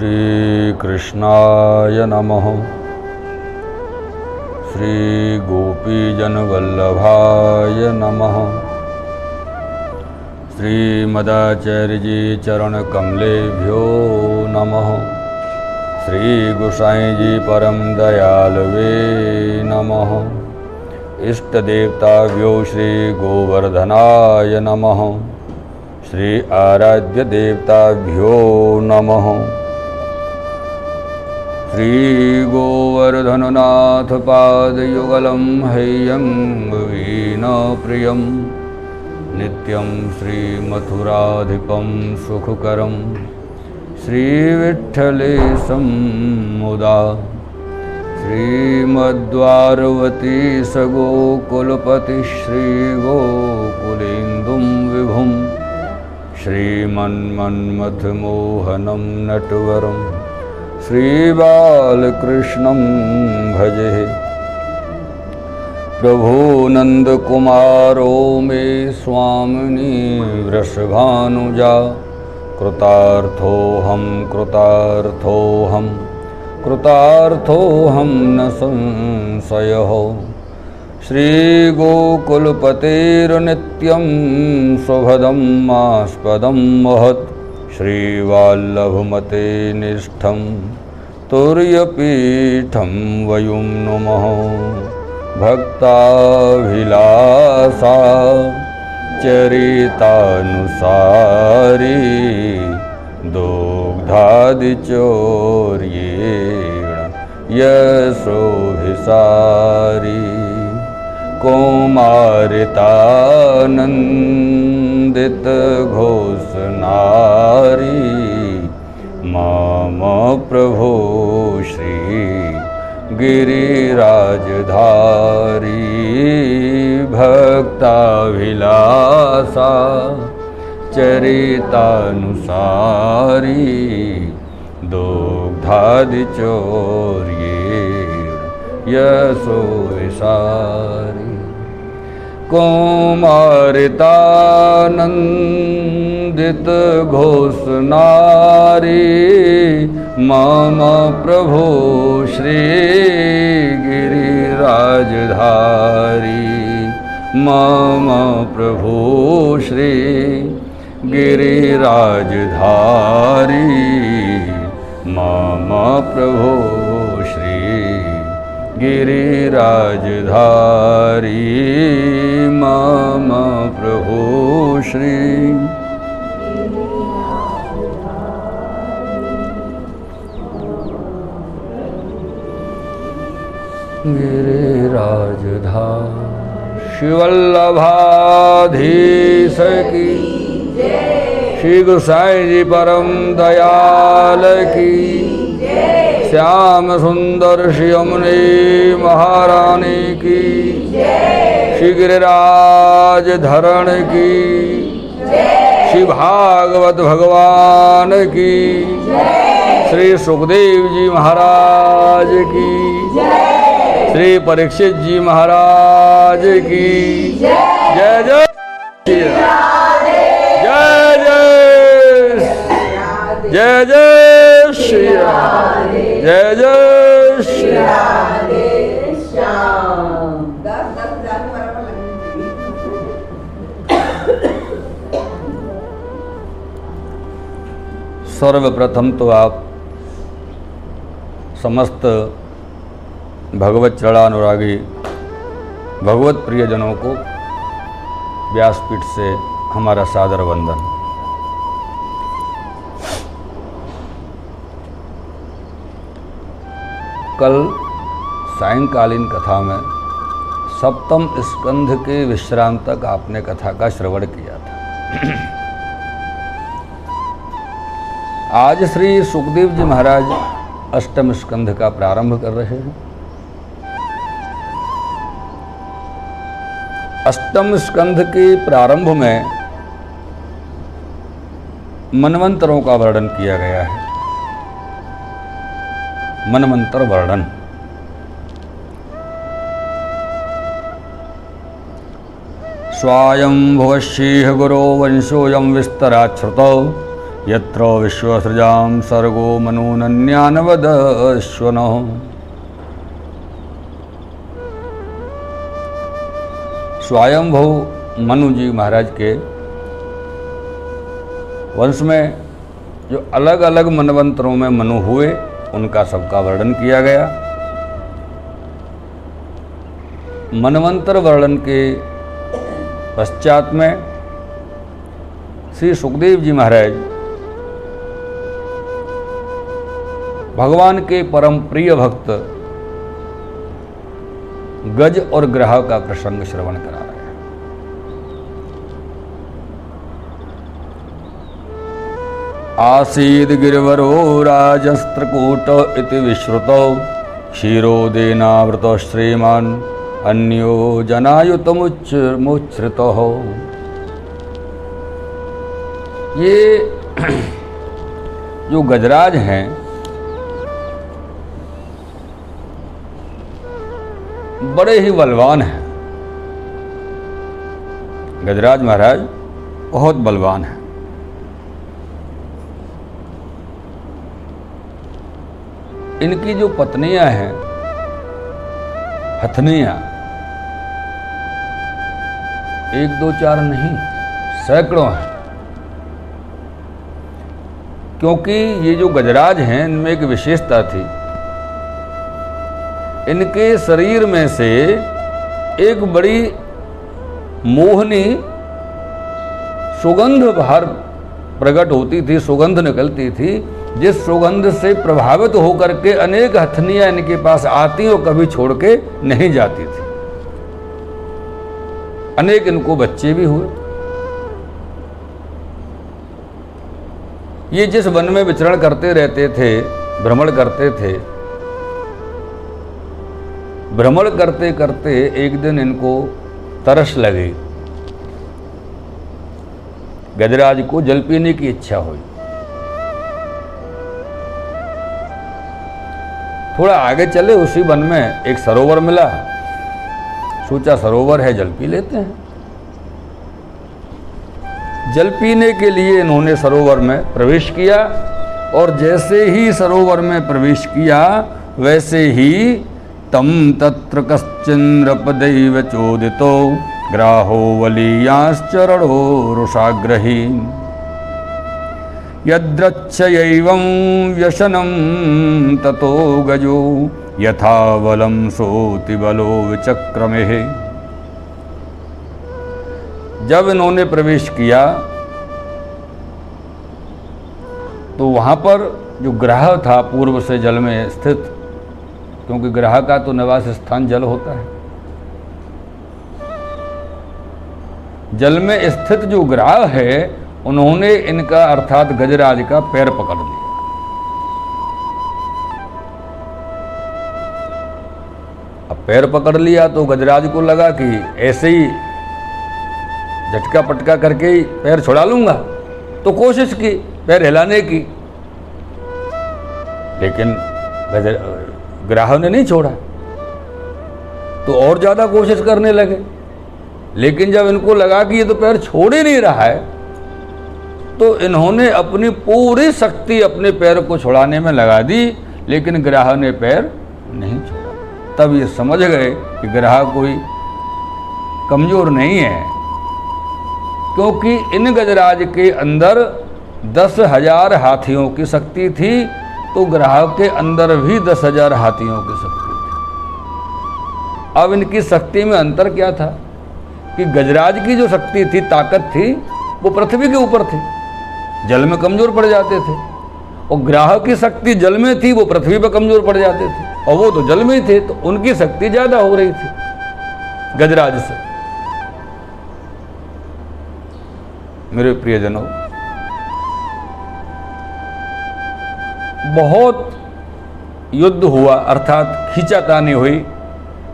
श्रीकृष्णाय नमः। श्रीगोपीजनवल्लभाय नमः। श्रीमदाचार्यजी चरणकमलेभ्यो नमः। श्रीगोसाईजी परम दयालवे नमः। इष्टदेवताभ्यो श्री गोवर्धनाय नमः। श्री आराध्य देवताभ्यो नमः। श्री गोवर्धननाथ पादयुगलं हैयं वीणाप्रियं नित्यं श्रीमथुराधिपं सुखकरं श्रीविठ्ठलेशं मुदा। श्रीमद्वारवती सगोकुलपति श्रीगोकुलेन्दुं विभुं श्रीमन्मन्मथमोहनं नटवरं श्रीबालकृष्णं भजे। प्रभो नंदकुमारो मे स्वामिनी वृषभानुजा। कृतार्थोऽहं कृतार्थोऽहं कृतार्थोऽहं न संशयः। श्रीगोकुलपतेर्नित्यं स्वभदं मास्पदं महत्। श्रीवल्लभमते निष्ठं तुर्यपीठं वयं नुमः। भक्ताभिलाषा चरितानुसारी दुग्धादिचौर्येण यशोभिसारी। कौमारितानन्दित घोषनारी मम प्रभो श्री गिरिराजधारी। भक्ताभिलाषा चरितानुसारी दुग्धादिचौर्येण यशोभिसारी। कौमारितानन्दित घोषनारी मम प्रभो श्री गिरिराजधारी। मम प्रभो श्री गिरिराजधारी। मम प्रभो श्री गिरिराजधारी। मम प्रभो श्री गिरिराजधारी। शिवल्लभाधीश की श्री गोसाई जी परम दयाल की। श्याम सुंदर श्री यमुने महारानी की। श्री गिरिराज धरण की। श्री भागवत भगवान की। श्री सुखदेव जी महाराज की। श्री परीक्षित जी महाराज की जय जय। जय जय जय श्री राम। जय जय श्री सर्वप्रथम तो आप समस्त भगवत चरणानुरागी भगवत प्रियजनों को व्यासपीठ से हमारा सादर वंदन। कल सायंकालीन कथा में सप्तम स्कंध के विश्राम तक आपने कथा का श्रवण किया था। आज श्री सुखदेव जी महाराज अष्टम स्कंध का प्रारंभ कर रहे हैं। अष्टम स्कंध के प्रारंभ में मनवंतरों का वर्णन किया गया है। मनवंतर वर्णन। स्वायं भुवश्रीह गुरो वंशोऽयं विस्तराच्छ्रुतो यत्र विश्वसृजां सर्गो मनूनन्यानवदश्वनः। स्वयंभू मनु जी महाराज के वंश में जो अलग अलग मनवंतरों में मनु हुए उनका सबका वर्णन किया गया। मनवंतर वर्णन के पश्चात में श्री सुखदेव जी महाराज भगवान के परम प्रिय भक्त गज और ग्राह का प्रसंग श्रवण करा रहे हैं। आसीद गिरिवरो राजस्त्रकूट इति विश्रुतो क्षीरोदेनावृतो श्रीमान अन्यो जनायुतमुच्छ्रितो। ये जो गजराज हैं बड़े ही बलवान हैं। गजराज महाराज बहुत बलवान हैं। इनकी जो पत्नियां हैं हथनियां, एक दो चार नहीं सैकड़ों हैं। क्योंकि ये जो गजराज हैं इनमें एक विशेषता थी, इनके शरीर में से एक बड़ी मोहनी सुगंध बाहर प्रकट होती थी, सुगंध निकलती थी, जिस सुगंध से प्रभावित होकर के अनेक हथनियां इनके पास आती और कभी छोड़ के नहीं जाती थी। अनेक इनको बच्चे भी हुए। ये जिस वन में विचरण करते रहते थे, भ्रमण करते थे, भ्रमण करते करते एक दिन इनको तरस लगी। गजराज को जल पीने की इच्छा हुई। थोड़ा आगे चले, उसी वन में एक सरोवर मिला। सोचा सरोवर है, जल पी लेते हैं। जल पीने के लिए इन्होंने सरोवर में प्रवेश किया और जैसे ही सरोवर में प्रवेश किया वैसे ही तम तत्र कश्चिन्नृपदैव चोदितो ग्राहो वलीयांश्चरणो रुषाग्रही यद्रच्छयैवं व्यसनं ततो गजो यथा बलं सोति बलो विचक्रमेः। जब इन्होंने प्रवेश किया तो वहाँ पर जो ग्राह था पूर्व से जल में स्थित, क्योंकि ग्राह का तो निवास स्थान जल होता है, जल में स्थित जो ग्राह है उन्होंने इनका अर्थात गजराज का पैर पकड़ लिया। अब पैर पकड़ लिया तो गजराज को लगा कि ऐसे ही झटका पटका करके ही पैर छुड़ा लूंगा, तो कोशिश की पैर हिलाने की, लेकिन ग्राह ने नहीं छोड़ा। तो और ज्यादा कोशिश करने लगे, लेकिन जब इनको लगा कि ये तो पैर छोड़ ही नहीं रहा है तो इन्होंने अपनी पूरी शक्ति अपने पैर को छुड़ाने में लगा दी, लेकिन ग्राह ने पैर नहीं छोड़ा। तब ये समझ गए कि ग्राह कोई कमजोर नहीं है, क्योंकि इन गजराज के अंदर 10,000 हाथियों की शक्ति थी, तो ग्राह के अंदर भी 10,000 हाथियों की शक्ति थी। अब इनकी शक्ति में अंतर क्या था कि गजराज की जो शक्ति थी, ताकत थी, वो पृथ्वी के ऊपर थी, जल में कमजोर पड़ जाते थे, और ग्राह की शक्ति जल में थी, वो पृथ्वी पर कमजोर पड़ जाते थे, और वो तो जल में ही थे, तो उनकी शक्ति ज्यादा हो रही थी गजराज से। मेरे प्रियजनों, बहुत युद्ध हुआ, अर्थात खींचातानी हुई।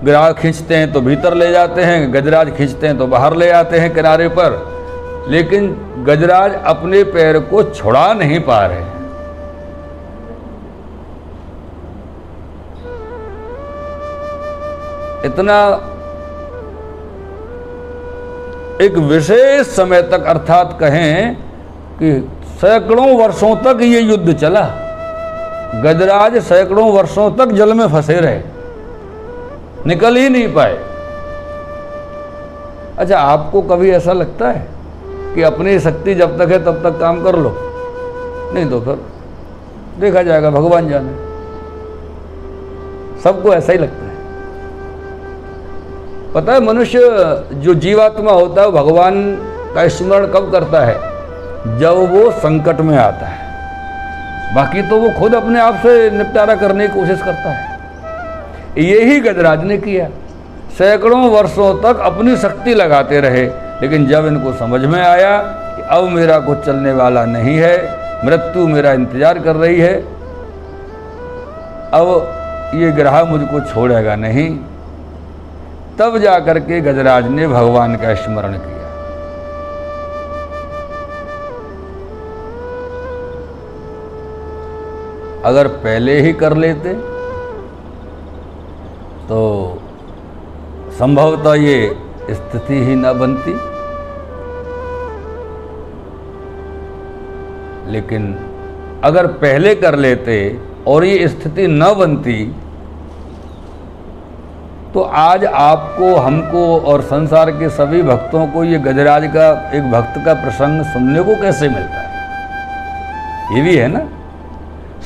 ग्राह खींचते हैं तो भीतर ले जाते हैं, गजराज खींचते हैं तो बाहर ले आते हैं किनारे पर, लेकिन गजराज अपने पैर को छुड़ा नहीं पा रहे हैं। इतना एक विशेष समय तक, अर्थात कहें कि सैकड़ों वर्षों तक ये युद्ध चला। गजराज सैकड़ों वर्षों तक जल में फंसे रहे, निकल ही नहीं पाए। अच्छा, आपको कभी ऐसा लगता है कि अपनी शक्ति जब तक है तब तक काम कर लो? नहीं तो फिर देखा जाएगा, भगवान जाने। सबको ऐसा ही लगता है। पता है, मनुष्य जो जीवात्मा होता है भगवान का स्मरण कब करता है? जब वो संकट में आता है। बाकी तो वो खुद अपने आप से निपटारा करने की कोशिश करता है। यही गजराज ने किया। सैकड़ों वर्षों तक अपनी शक्ति लगाते रहे, लेकिन जब इनको समझ में आया कि अब मेरा कुछ चलने वाला नहीं है, मृत्यु मेरा इंतजार कर रही है, अब ये ग्रह मुझको छोड़ेगा नहीं, तब जाकर के गजराज ने भगवान का स्मरण किया। अगर पहले ही कर लेते तो संभवतः ये स्थिति ही न बनती। लेकिन अगर पहले कर लेते और ये स्थिति न बनती तो आज आपको, हमको और संसार के सभी भक्तों को ये गजराज का, एक भक्त का प्रसंग सुनने को कैसे मिलता है? ये भी है ना,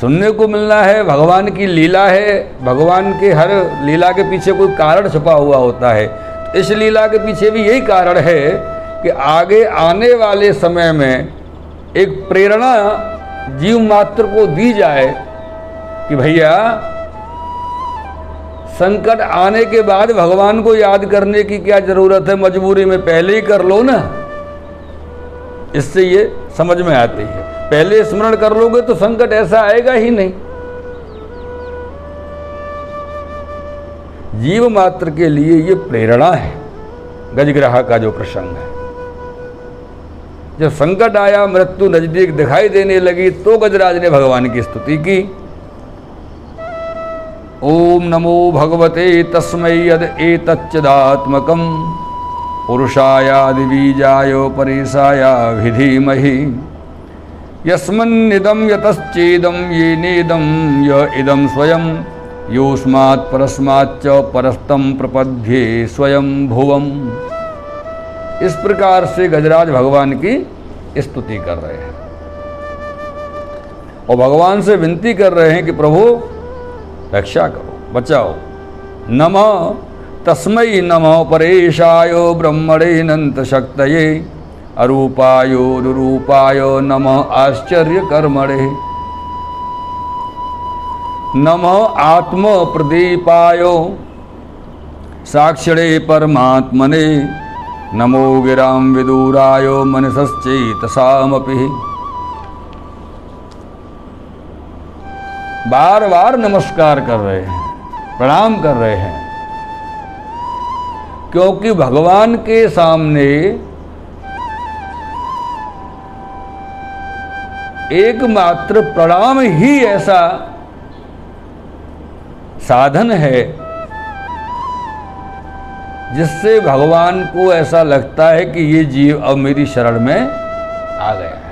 सुनने को मिलना है। भगवान की लीला है, भगवान के हर लीला के पीछे कोई कारण छुपा हुआ होता है। इस लीला के पीछे भी यही कारण है कि आगे आने वाले समय में एक प्रेरणा जीव मात्र को दी जाए कि भैया, संकट आने के बाद भगवान को याद करने की क्या जरूरत है, मजबूरी में पहले ही कर लो ना। इससे ये समझ में आती है। पहले स्मरण कर लोगे तो संकट ऐसा आएगा ही नहीं। जीव मात्र के लिए ये प्रेरणा है गजग्रह का जो प्रसंग है। जब संकट आया, मृत्यु नजदीक दिखाई देने लगी, तो गजराज ने भगवान की स्तुति की। ओम नमो भगवते तस्मै यद एतच्चदात्मकं पुरुषायादि बीजाय परेशाय विधीमहि यस्मन्निदं यतश्चेदं येनेदं य इदं स्वयं योस्मात् परस्माच्च परस्तं प्रपद्ये स्वयं भुवम्। इस प्रकार से गजराज भगवान की स्तुति कर रहे हैं और भगवान से विनती कर रहे हैं कि प्रभु रक्षा करो, बचाओ। नमः तस्मै नमः परेशाय ब्रह्मणेऽनंत शक्तये अरूपाय दुरूपाय नमः आश्चर्य कर्मणे नमः आत्म प्रदीपाय साक्षिणे परमात्मने नमो गिरां विदूराय मनसश्चेतसामपि। बार बार नमस्कार कर रहे हैं, प्रणाम कर रहे हैं, क्योंकि भगवान के सामने एकमात्र प्रणाम ही ऐसा साधन है जिससे भगवान को ऐसा लगता है कि ये जीव अब मेरी शरण में आ गया है।